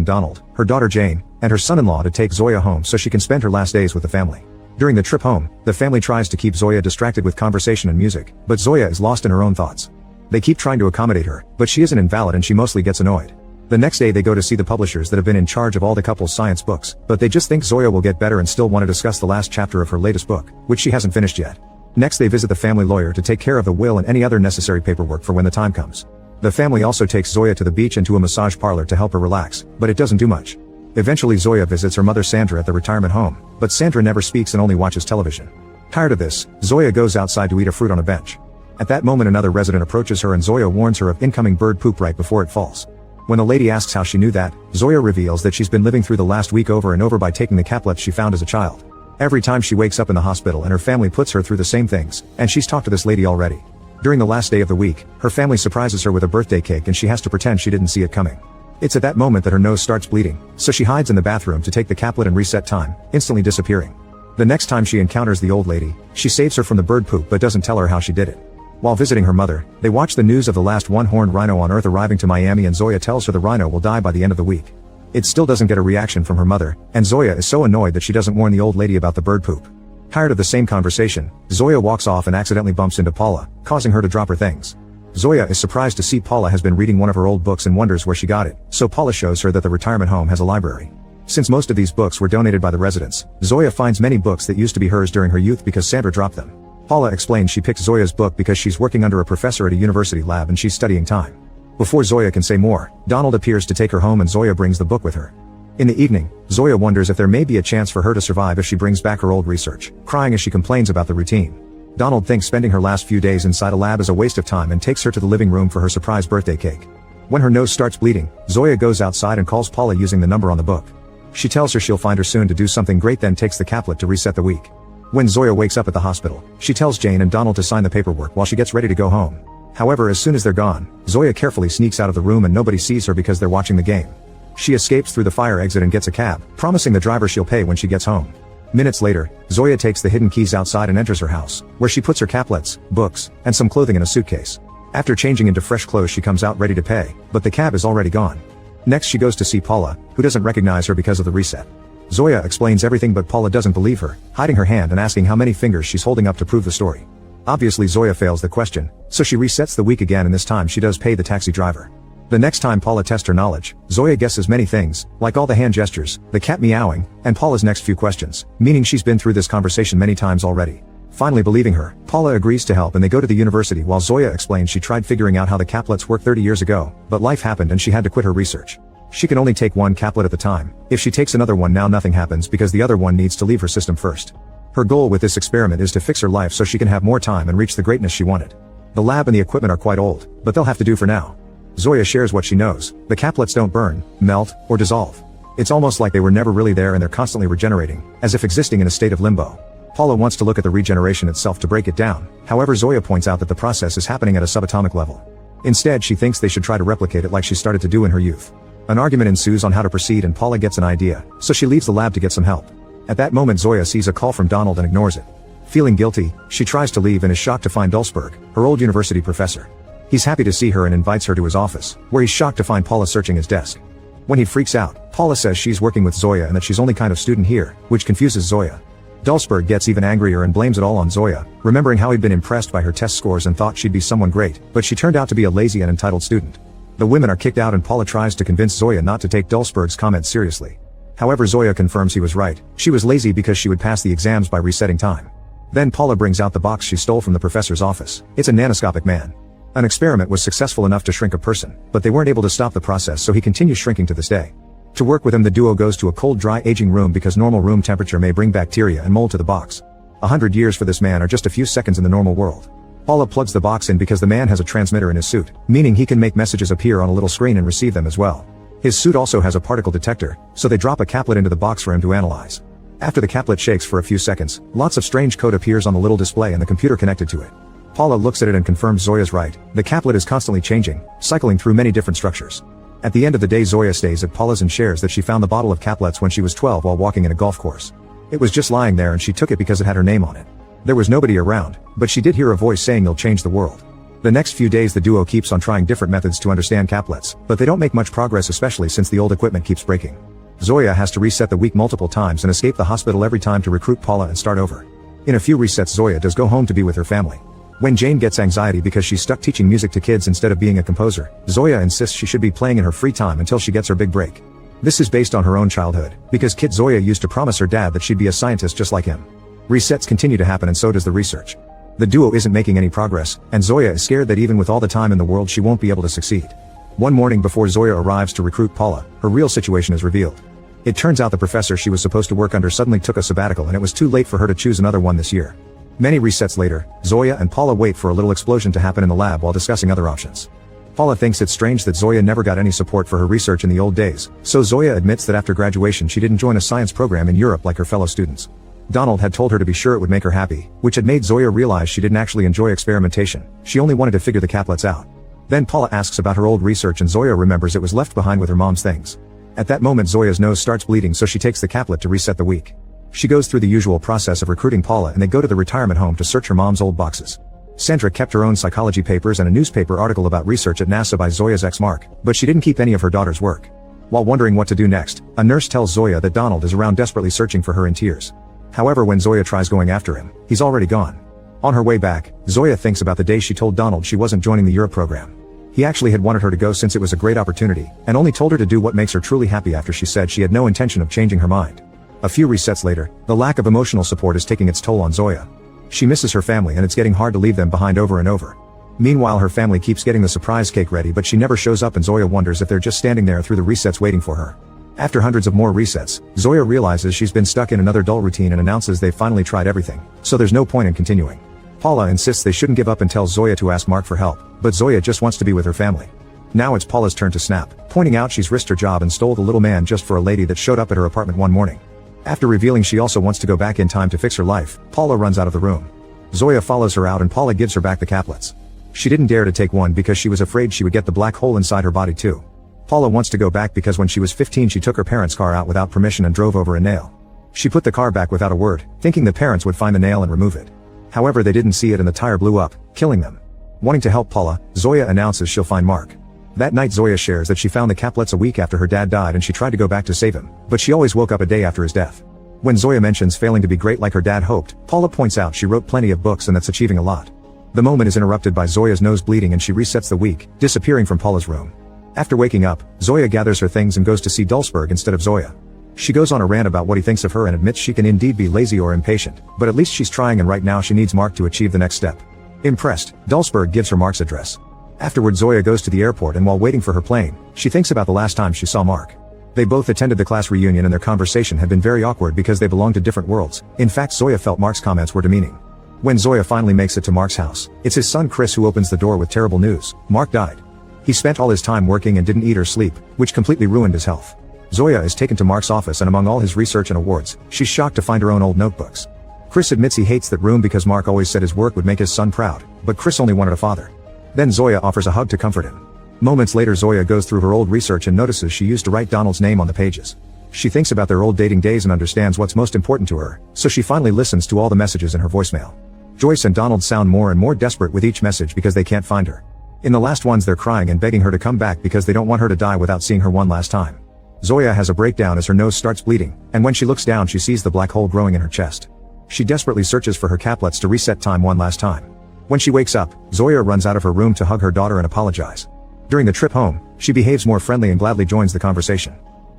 and Donald, her daughter Jane, and her son-in-law to take Zoya home so she can spend her last days with the family. During the trip home, the family tries to keep Zoya distracted with conversation and music, but Zoya is lost in her own thoughts. They keep trying to accommodate her, but she is an invalid and she mostly gets annoyed. The next day they go to see the publishers that have been in charge of all the couple's science books, but they just think Zoya will get better and still want to discuss the last chapter of her latest book, which she hasn't finished yet. Next they visit the family lawyer to take care of the will and any other necessary paperwork for when the time comes. The family also takes Zoya to the beach and to a massage parlor to help her relax, but it doesn't do much. Eventually Zoya visits her mother Sandra at the retirement home, but Sandra never speaks and only watches television. Tired of this, Zoya goes outside to eat a fruit on a bench. At that moment another resident approaches her and Zoya warns her of incoming bird poop right before it falls. When the lady asks how she knew that, Zoya reveals that she's been living through the last week over and over by taking the caplets she found as a child. Every time she wakes up in the hospital and her family puts her through the same things, and she's talked to this lady already. During the last day of the week, her family surprises her with a birthday cake and she has to pretend she didn't see it coming. It's at that moment that her nose starts bleeding, so she hides in the bathroom to take the caplet and reset time, instantly disappearing. The next time she encounters the old lady, she saves her from the bird poop but doesn't tell her how she did it. While visiting her mother, they watch the news of the last one-horned rhino on Earth arriving to Miami and Zoya tells her the rhino will die by the end of the week. It still doesn't get a reaction from her mother, and Zoya is so annoyed that she doesn't warn the old lady about the bird poop. Tired of the same conversation, Zoya walks off and accidentally bumps into Paula, causing her to drop her things. Zoya is surprised to see Paula has been reading one of her old books and wonders where she got it, so Paula shows her that the retirement home has a library. Since most of these books were donated by the residents, Zoya finds many books that used to be hers during her youth because Sandra dropped them. Paula explains she picked Zoya's book because she's working under a professor at a university lab and she's studying time. Before Zoya can say more, Donald appears to take her home and Zoya brings the book with her. In the evening, Zoya wonders if there may be a chance for her to survive if she brings back her old research, crying as she complains about the routine. Donald thinks spending her last few days inside a lab is a waste of time and takes her to the living room for her surprise birthday cake. When her nose starts bleeding, Zoya goes outside and calls Paula using the number on the book. She tells her she'll find her soon to do something great, then takes the caplet to reset the week. When Zoya wakes up at the hospital, she tells Jane and Donald to sign the paperwork while she gets ready to go home. However, as soon as they're gone, Zoya carefully sneaks out of the room and nobody sees her because they're watching the game. She escapes through the fire exit and gets a cab, promising the driver she'll pay when she gets home. Minutes later, Zoya takes the hidden keys outside and enters her house, where she puts her caplets, books, and some clothing in a suitcase. After changing into fresh clothes she comes out ready to pay, but the cab is already gone. Next she goes to see Paula, who doesn't recognize her because of the reset. Zoya explains everything but Paula doesn't believe her, hiding her hand and asking how many fingers she's holding up to prove the story. Obviously Zoya fails the question, so she resets the week again and this time she does pay the taxi driver. The next time Paula tests her knowledge, Zoya guesses many things, like all the hand gestures, the cat meowing, and Paula's next few questions, meaning she's been through this conversation many times already. Finally believing her, Paula agrees to help and they go to the university while Zoya explains she tried figuring out how the caplets work 30 years ago, but life happened and she had to quit her research. She can only take one caplet at the time. If she takes another one now nothing happens because the other one needs to leave her system first. Her goal with this experiment is to fix her life so she can have more time and reach the greatness she wanted. The lab and the equipment are quite old, but they'll have to do for now. Zoya shares what she knows. The caplets don't burn, melt, or dissolve. It's almost like they were never really there and they're constantly regenerating, as if existing in a state of limbo. Paula wants to look at the regeneration itself to break it down, however Zoya points out that the process is happening at a subatomic level. Instead she thinks they should try to replicate it like she started to do in her youth. An argument ensues on how to proceed and Paula gets an idea, so she leaves the lab to get some help. At that moment Zoya sees a call from Donald and ignores it. Feeling guilty, she tries to leave and is shocked to find Dulsberg, her old university professor. He's happy to see her and invites her to his office, where he's shocked to find Paula searching his desk. When he freaks out, Paula says she's working with Zoya and that she's only kind of student here, which confuses Zoya. Dulsberg gets even angrier and blames it all on Zoya, remembering how he'd been impressed by her test scores and thought she'd be someone great, but she turned out to be a lazy and entitled student. The women are kicked out and Paula tries to convince Zoya not to take Dulsberg's comments seriously. However Zoya confirms he was right. She was lazy because she would pass the exams by resetting time. Then Paula brings out the box she stole from the professor's office. It's a nanoscopic man. An experiment was successful enough to shrink a person, but they weren't able to stop the process so he continues shrinking to this day. To work with him the duo goes to a cold dry aging room because normal room temperature may bring bacteria and mold to the box. 100 years for this man are just a few seconds in the normal world. Paula plugs the box in because the man has a transmitter in his suit, meaning he can make messages appear on a little screen and receive them as well. His suit also has a particle detector, so they drop a caplet into the box for him to analyze. After the caplet shakes for a few seconds, lots of strange code appears on the little display and the computer connected to it. Paula looks at it and confirms Zoya's right. The caplet is constantly changing, cycling through many different structures. At the end of the day Zoya stays at Paula's and shares that she found the bottle of caplets when she was 12 while walking in a golf course. It was just lying there and she took it because it had her name on it. There was nobody around, but she did hear a voice saying you'll change the world. The next few days the duo keeps on trying different methods to understand caplets, but they don't make much progress, especially since the old equipment keeps breaking. Zoya has to reset the week multiple times and escape the hospital every time to recruit Paula and start over. In a few resets Zoya does go home to be with her family. When Jane gets anxiety because she's stuck teaching music to kids instead of being a composer, Zoya insists she should be playing in her free time until she gets her big break. This is based on her own childhood, because kid Zoya used to promise her dad that she'd be a scientist just like him. Resets continue to happen and so does the research. The duo isn't making any progress, and Zoya is scared that even with all the time in the world she won't be able to succeed. One morning before Zoya arrives to recruit Paula, her real situation is revealed. It turns out the professor she was supposed to work under suddenly took a sabbatical and it was too late for her to choose another one this year. Many resets later, Zoya and Paula wait for a little explosion to happen in the lab while discussing other options. Paula thinks it's strange that Zoya never got any support for her research in the old days, so Zoya admits that after graduation she didn't join a science program in Europe like her fellow students. Donald had told her to be sure it would make her happy, which had made Zoya realize she didn't actually enjoy experimentation, she only wanted to figure the caplets out. Then Paula asks about her old research and Zoya remembers it was left behind with her mom's things. At that moment Zoya's nose starts bleeding so she takes the caplet to reset the week. She goes through the usual process of recruiting Paula and they go to the retirement home to search her mom's old boxes. Sandra kept her own psychology papers and a newspaper article about research at NASA by Zoya's ex Mark, but she didn't keep any of her daughter's work. While wondering what to do next, a nurse tells Zoya that Donald is around desperately searching for her in tears. However, when Zoya tries going after him, he's already gone. On her way back, Zoya thinks about the day she told Donald she wasn't joining the Europe program. He actually had wanted her to go since it was a great opportunity, and only told her to do what makes her truly happy after she said she had no intention of changing her mind. A few resets later, the lack of emotional support is taking its toll on Zoya. She misses her family and it's getting hard to leave them behind over and over. Meanwhile her family keeps getting the surprise cake ready but she never shows up and Zoya wonders if they're just standing there through the resets waiting for her. After hundreds of more resets, Zoya realizes she's been stuck in another dull routine and announces they've finally tried everything, so there's no point in continuing. Paula insists they shouldn't give up and tells Zoya to ask Mark for help, but Zoya just wants to be with her family. Now it's Paula's turn to snap, pointing out she's risked her job and stole the little man just for a lady that showed up at her apartment one morning. After revealing she also wants to go back in time to fix her life, Paula runs out of the room. Zoya follows her out and Paula gives her back the caplets. She didn't dare to take one because she was afraid she would get the black hole inside her body too. Paula wants to go back because when she was 15 she took her parents' car out without permission and drove over a nail. She put the car back without a word, thinking the parents would find the nail and remove it. However, they didn't see it and the tire blew up, killing them. Wanting to help Paula, Zoya announces she'll find Mark. That night Zoya shares that she found the caplets a week after her dad died and she tried to go back to save him, but she always woke up a day after his death. When Zoya mentions failing to be great like her dad hoped, Paula points out she wrote plenty of books and that's achieving a lot. The moment is interrupted by Zoya's nose bleeding and she resets the week, disappearing from Paula's room. After waking up, Zoya gathers her things and goes to see Dulsberg instead of Zoya. She goes on a rant about what he thinks of her and admits she can indeed be lazy or impatient, but at least she's trying and right now she needs Mark to achieve the next step. Impressed, Dulsberg gives her Mark's address. Afterward Zoya goes to the airport and while waiting for her plane, she thinks about the last time she saw Mark. They both attended the class reunion and their conversation had been very awkward because they belonged to different worlds. In fact, Zoya felt Mark's comments were demeaning. When Zoya finally makes it to Mark's house, it's his son Chris who opens the door with terrible news: Mark died. He spent all his time working and didn't eat or sleep, which completely ruined his health. Zoya is taken to Mark's office and among all his research and awards, she's shocked to find her own old notebooks. Chris admits he hates that room because Mark always said his work would make his son proud, but Chris only wanted a father. Then Zoya offers a hug to comfort him. Moments later Zoya goes through her old research and notices she used to write Donald's name on the pages. She thinks about their old dating days and understands what's most important to her, so she finally listens to all the messages in her voicemail. Joyce and Donald sound more and more desperate with each message because they can't find her. In the last ones they're crying and begging her to come back because they don't want her to die without seeing her one last time. Zoya has a breakdown as her nose starts bleeding, and when she looks down she sees the black hole growing in her chest. She desperately searches for her caplets to reset time one last time. When she wakes up, Zoya runs out of her room to hug her daughter and apologize. During the trip home, she behaves more friendly and gladly joins the conversation.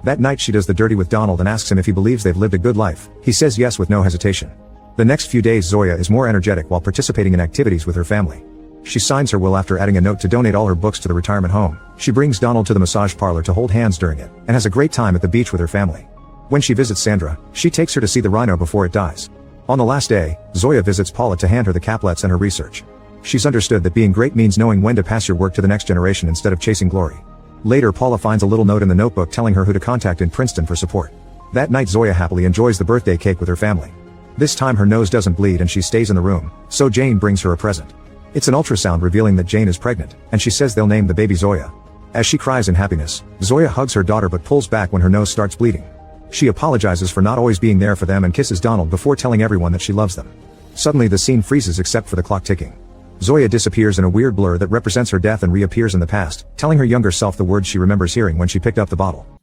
That night she does the dirty with Donald and asks him if he believes they've lived a good life. He says yes with no hesitation. The next few days Zoya is more energetic while participating in activities with her family. She signs her will after adding a note to donate all her books to the retirement home. She brings Donald to the massage parlor to hold hands during it, and has a great time at the beach with her family. When she visits Sandra, she takes her to see the rhino before it dies. On the last day, Zoya visits Paula to hand her the caplets and her research. She's understood that being great means knowing when to pass your work to the next generation instead of chasing glory. Later Paula finds a little note in the notebook telling her who to contact in Princeton for support. That night Zoya happily enjoys the birthday cake with her family. This time her nose doesn't bleed and she stays in the room, so Jane brings her a present. It's an ultrasound revealing that Jane is pregnant, and she says they'll name the baby Zoya. As she cries in happiness, Zoya hugs her daughter but pulls back when her nose starts bleeding. She apologizes for not always being there for them and kisses Donald before telling everyone that she loves them. Suddenly the scene freezes except for the clock ticking. Zoya disappears in a weird blur that represents her death and reappears in the past, telling her younger self the words she remembers hearing when she picked up the bottle.